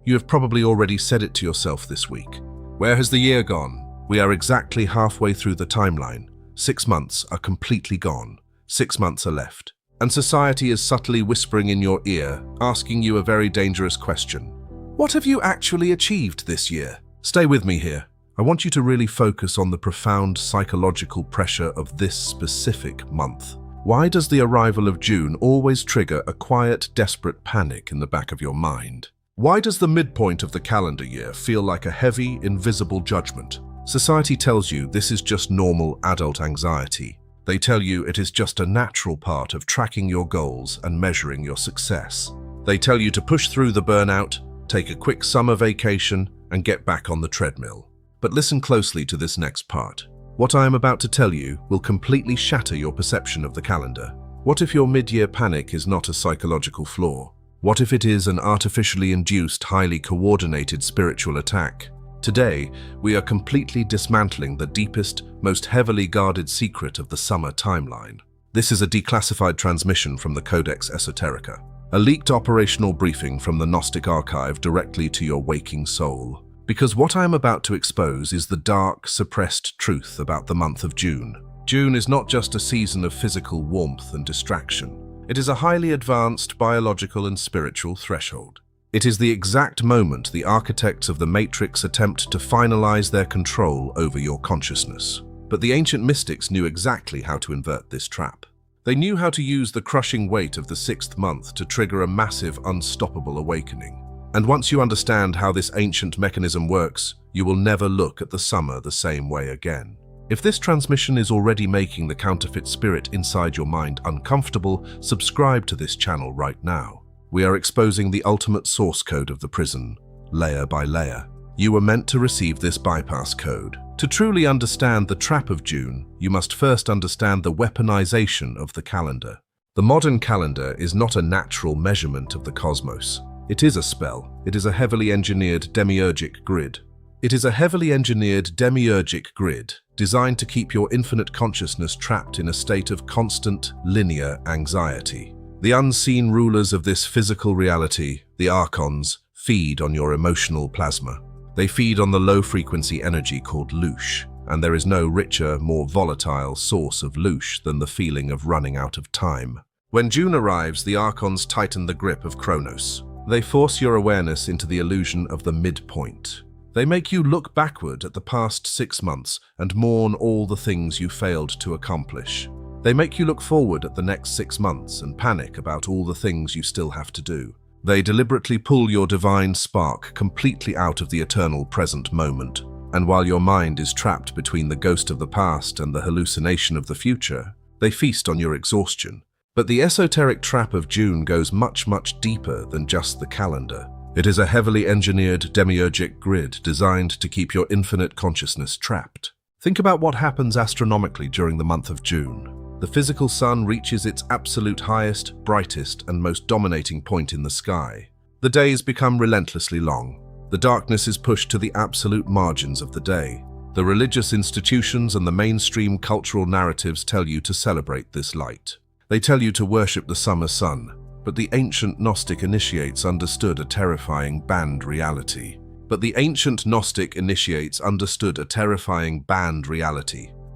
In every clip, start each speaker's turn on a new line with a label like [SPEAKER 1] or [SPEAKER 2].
[SPEAKER 1] You have probably already said it to yourself this week. Where has the year gone? We are exactly halfway through the timeline. 6 months are completely gone. 6 months are left. And society is subtly whispering in your ear, asking you a very dangerous question. What have you actually achieved this year? Stay with me here. I want you to really focus on the profound psychological pressure of this specific month. Why does the arrival of June always trigger a quiet, desperate panic in the back of your mind? Why does the midpoint of the calendar year feel like a heavy, invisible judgment? Society tells you this is just normal adult anxiety. They tell you it is just a natural part of tracking your goals and measuring your success. They tell you to push through the burnout, take a quick summer vacation, and get back on the treadmill. But listen closely to this next part. What I am about to tell you will completely shatter your perception of the calendar. What if your mid-year panic is not a psychological flaw? What if it is an artificially induced, highly coordinated spiritual attack? Today, we are completely dismantling the deepest, most heavily guarded secret of the summer timeline. This is a declassified transmission from the Codex Esoterica, a leaked operational briefing from the Gnostic archive directly to your waking soul. Because what I am about to expose is the dark, suppressed truth about the month of June. June is not just a season of physical warmth and distraction. It is a highly advanced biological and spiritual threshold. It is the exact moment the architects of the Matrix attempt to finalize their control over your consciousness. But the ancient mystics knew exactly how to invert this trap. They knew how to use the crushing weight of the 6th month to trigger a massive, unstoppable awakening. And once you understand how this ancient mechanism works, you will never look at the summer the same way again. If this transmission is already making the counterfeit spirit inside your mind uncomfortable, subscribe to this channel right now. We are exposing the ultimate source code of the prison, layer by layer. You were meant to receive this bypass code. To truly understand the trap of June, you must first understand the weaponization of the calendar. The modern calendar is not a natural measurement of the cosmos. It is a spell. It is a heavily engineered demiurgic grid. It is a heavily engineered demiurgic grid designed to keep your infinite consciousness trapped in a state of constant, linear anxiety. The unseen rulers of this physical reality, the archons, feed on your emotional plasma. They feed on the low-frequency energy called loosh, and there is no richer, more volatile source of loosh than the feeling of running out of time. When June arrives, the archons tighten the grip of Kronos. They force your awareness into the illusion of the midpoint. They make you look backward at the past 6 months and mourn all the things you failed to accomplish. They make you look forward at the next 6 months and panic about all the things you still have to do. They deliberately pull your divine spark completely out of the eternal present moment. And while your mind is trapped between the ghost of the past and the hallucination of the future, they feast on your exhaustion. But the esoteric trap of June goes much, much deeper than just the calendar. It is a heavily engineered demiurgic grid designed to keep your infinite consciousness trapped. Think about what happens astronomically during the month of June. The physical sun reaches its absolute highest, brightest, and most dominating point in the sky. The days become relentlessly long. The darkness is pushed to the absolute margins of the day. The religious institutions and the mainstream cultural narratives tell you to celebrate this light. They tell you to worship the summer sun. But the ancient Gnostic initiates understood a terrifying banned reality.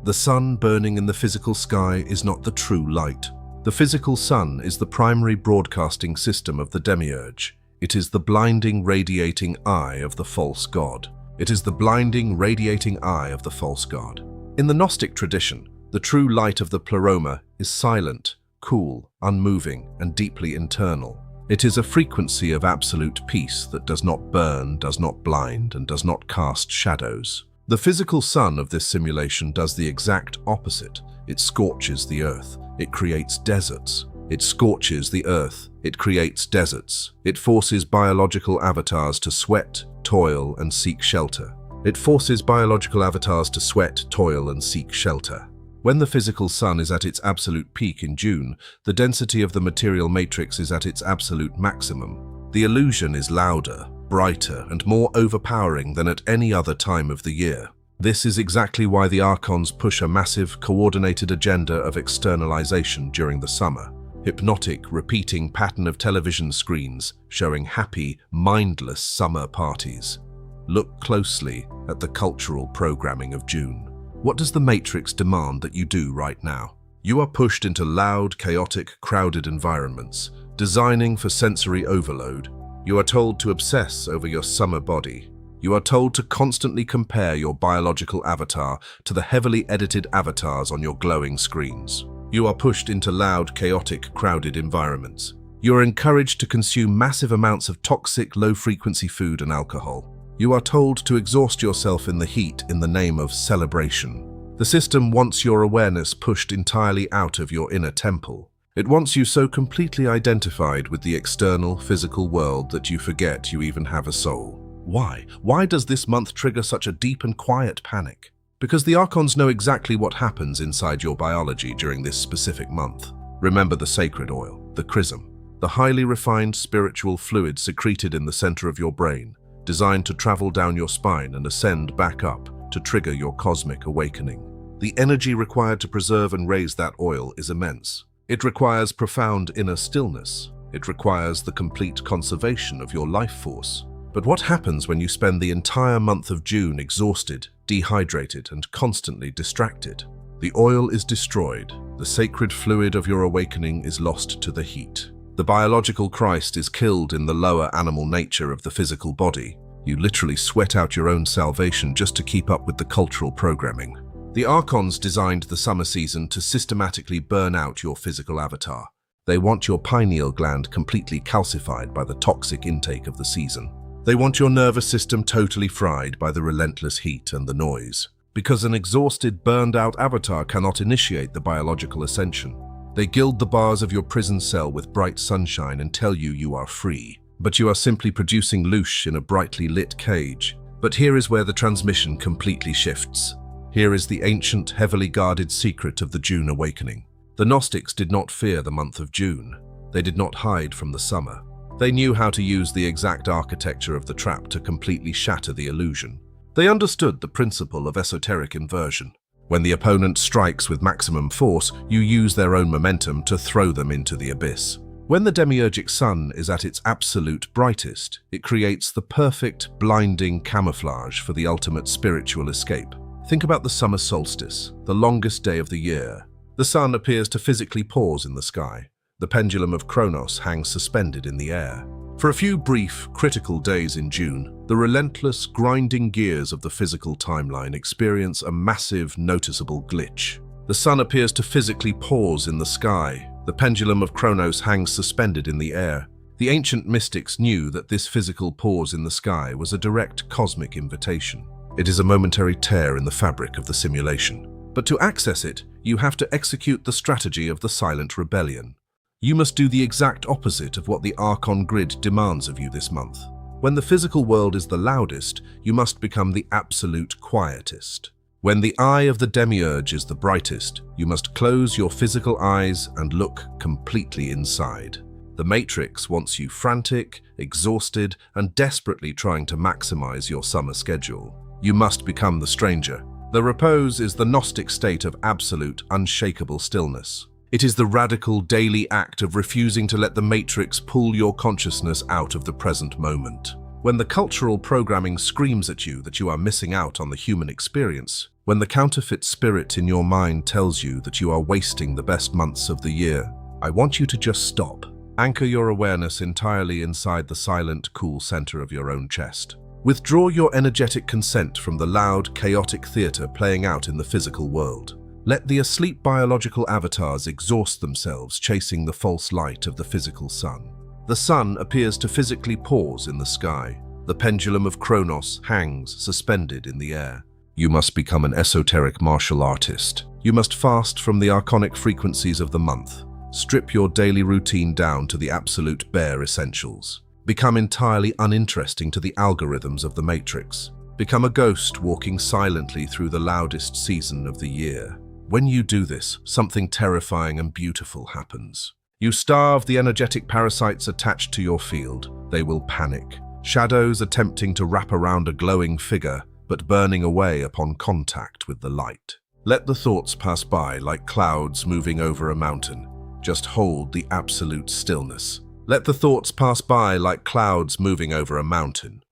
[SPEAKER 1] The sun burning in the physical sky is not the true light. The physical sun is the primary broadcasting system of the Demiurge. It is the blinding, radiating eye of the false god. It is the blinding, radiating eye of the false god. In the Gnostic tradition, the true light of the pleroma is silent, cool, unmoving, and deeply internal. It is a frequency of absolute peace that does not burn, does not blind, and does not cast shadows. The physical sun of this simulation does the exact opposite. It scorches the earth. It creates deserts. It scorches the earth. It creates deserts. It forces biological avatars to sweat, toil, and seek shelter. It forces biological avatars to sweat, toil, and seek shelter. When the physical sun is at its absolute peak in June, the density of the material matrix is at its absolute maximum. The illusion is louder, brighter, and more overpowering than at any other time of the year. This is exactly why the archons push a massive, coordinated agenda of externalization during the summer. hypnotic, repeating pattern of television screens showing happy, mindless summer parties. Look closely at the cultural programming of June. What does the Matrix demand that you do right now? You are pushed into loud, chaotic, crowded environments, designing for sensory overload. You are told to obsess over your summer body. You are told to constantly compare your biological avatar to the heavily edited avatars on your glowing screens. You are pushed into loud, chaotic, crowded environments. You are encouraged to consume massive amounts of toxic, low-frequency food and alcohol. You are told to exhaust yourself in the heat in the name of celebration. The system wants your awareness pushed entirely out of your inner temple. It wants you so completely identified with the external, physical world that you forget you even have a soul. Why? Why does this month trigger such a deep and quiet panic? Because the Archons know exactly what happens inside your biology during this specific month. Remember the sacred oil, the chrism, the highly refined spiritual fluid secreted in the center of your brain, designed to travel down your spine and ascend back up to trigger your cosmic awakening. The energy required to preserve and raise that oil is immense. It requires profound inner stillness. It requires the complete conservation of your life force. But what happens when you spend the entire month of June exhausted, dehydrated, and constantly distracted? The oil is destroyed. The sacred fluid of your awakening is lost to the heat. The biological Christ is killed in the lower animal nature of the physical body. You literally sweat out your own salvation just to keep up with the cultural programming. The Archons designed the summer season to systematically burn out your physical avatar. They want your pineal gland completely calcified by the toxic intake of the season. They want your nervous system totally fried by the relentless heat and the noise. Because an exhausted, burned-out avatar cannot initiate the biological ascension. They gild the bars of your prison cell with bright sunshine and tell you you are free. But you are simply producing loosh in a brightly lit cage. But here is where the transmission completely shifts. Here is the ancient, heavily guarded secret of the June awakening. The Gnostics did not fear the month of June. They did not hide from the summer. They knew how to use the exact architecture of the trap to completely shatter the illusion. They understood the principle of esoteric inversion. When the opponent strikes with maximum force, you use their own momentum to throw them into the abyss. When the demiurgic sun is at its absolute brightest, it creates the perfect, blinding camouflage for the ultimate spiritual escape. Think about the summer solstice, the longest day of the year. The sun appears to physically pause in the sky. The pendulum of Kronos hangs suspended in the air. For a few brief, critical days in June, the relentless, grinding gears of the physical timeline experience a massive, noticeable glitch. The sun appears to physically pause in the sky. The pendulum of Kronos hangs suspended in the air. The ancient mystics knew that this physical pause in the sky was a direct cosmic invitation. It is a momentary tear in the fabric of the simulation. But to access it, you have to execute the strategy of the silent rebellion. You must do the exact opposite of what the Archon grid demands of you this month. When the physical world is the loudest, you must become the absolute quietest. When the eye of the Demiurge is the brightest, you must close your physical eyes and look completely inside. The Matrix wants you frantic, exhausted, and desperately trying to maximize your summer schedule. You must become the stranger. The repose is the Gnostic state of absolute, unshakable stillness. It is the radical daily act of refusing to let the Matrix pull your consciousness out of the present moment. When the cultural programming screams at you that you are missing out on the human experience, when the counterfeit spirit in your mind tells you that you are wasting the best months of the year, I want you to just stop. Anchor your awareness entirely inside the silent, cool center of your own chest. Withdraw your energetic consent from the loud, chaotic theater playing out in the physical world. Let the asleep biological avatars exhaust themselves chasing the false light of the physical sun. The sun appears to physically pause in the sky. The pendulum of Kronos hangs suspended in the air. You must become an esoteric martial artist. You must fast from the archonic frequencies of the month. Strip your daily routine down to the absolute bare essentials. Become entirely uninteresting to the algorithms of the Matrix. Become a ghost walking silently through the loudest season of the year. When you do this, something terrifying and beautiful happens. You starve the energetic parasites attached to your field. They will panic. Shadows attempting to wrap around a glowing figure, but burning away upon contact with the light. Let the thoughts pass by like clouds moving over a mountain. Just hold the absolute stillness. Let the thoughts pass by like clouds moving over a mountain.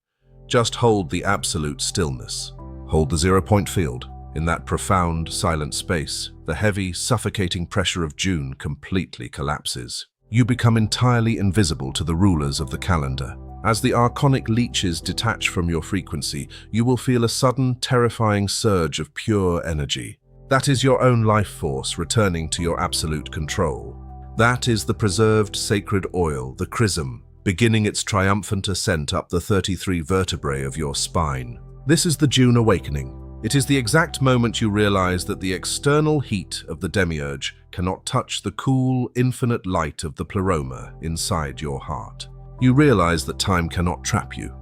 [SPEAKER 1] Just hold the absolute stillness. Hold the 0-point field. In that profound, silent space, the heavy, suffocating pressure of June completely collapses. You become entirely invisible to the rulers of the calendar. As the archonic leeches detach from your frequency, you will feel a sudden, terrifying surge of pure energy. That is your own life force returning to your absolute control. That is the preserved sacred oil, the chrism, beginning its triumphant ascent up the 33 vertebrae of your spine. This is the June awakening. It is the exact moment you realize that the external heat of the Demiurge cannot touch the cool, infinite light of the pleroma inside your heart. You realize that time cannot trap you,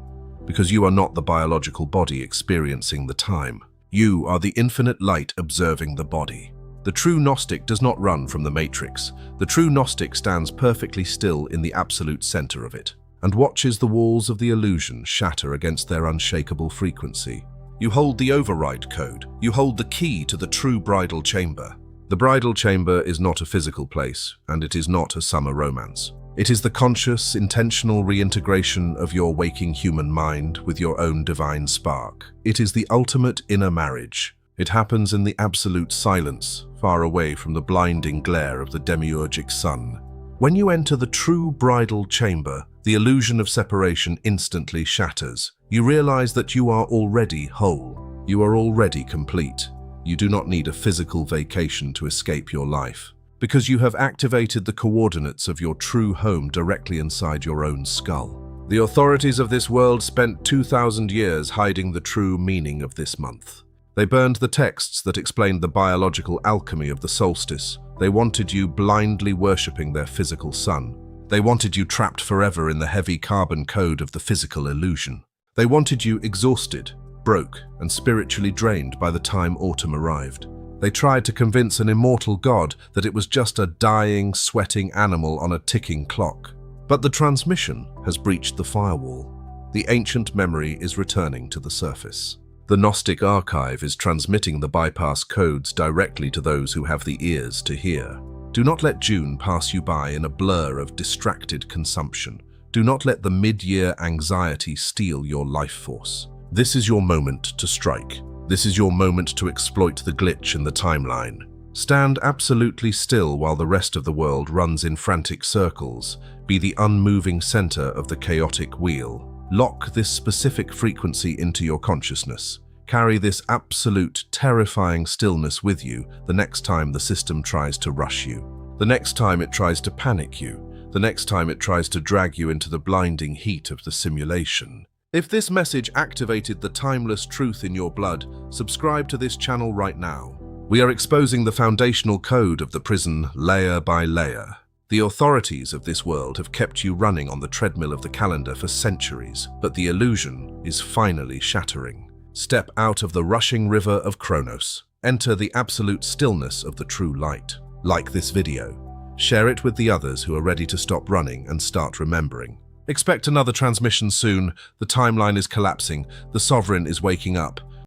[SPEAKER 1] because you are not the biological body experiencing the time. You are the infinite light observing the body. The true Gnostic does not run from the matrix. The true Gnostic stands perfectly still in the absolute center of it, and watches the walls of the illusion shatter against their unshakable frequency. You hold the override code. You hold the key to the true bridal chamber. The bridal chamber is not a physical place, and it is not a summer romance. It is the conscious, intentional reintegration of your waking human mind with your own divine spark. It is the ultimate inner marriage. It happens in the absolute silence, far away from the blinding glare of the demiurgic sun. When you enter the true bridal chamber, the illusion of separation instantly shatters. You realize that you are already whole. You are already complete. You do not need a physical vacation to escape your life, because you have activated the coordinates of your true home directly inside your own skull. The authorities of this world spent 2,000 years hiding the true meaning of this month. They burned the texts that explained the biological alchemy of the solstice. They wanted you blindly worshipping their physical sun. They wanted you trapped forever in the heavy carbon code of the physical illusion. They wanted you exhausted, broke, and spiritually drained by the time autumn arrived. They tried to convince an immortal god that it was just a dying, sweating animal on a ticking clock. But the transmission has breached the firewall. The ancient memory is returning to the surface. The Gnostic archive is transmitting the bypass codes directly to those who have the ears to hear. Do not let June pass you by in a blur of distracted consumption. Do not let the mid-year anxiety steal your life force. This is your moment to strike. This is your moment to exploit the glitch in the timeline. Stand absolutely still while the rest of the world runs in frantic circles. Be the unmoving center of the chaotic wheel. Lock this specific frequency into your consciousness. Carry this absolute, terrifying stillness with you the next time the system tries to rush you. The next time it tries to panic you. The next time it tries to drag you into the blinding heat of the simulation. If this message activated the timeless truth in your blood, subscribe to this channel right now. We are exposing the foundational code of the prison layer by layer. The authorities of this world have kept you running on the treadmill of the calendar for centuries, but the illusion is finally shattering. Step out of the rushing river of Kronos. Enter the absolute stillness of the true light. Like this video. Share it with the others who are ready to stop running and start remembering. Expect another transmission soon. The timeline is collapsing. The sovereign is waking up.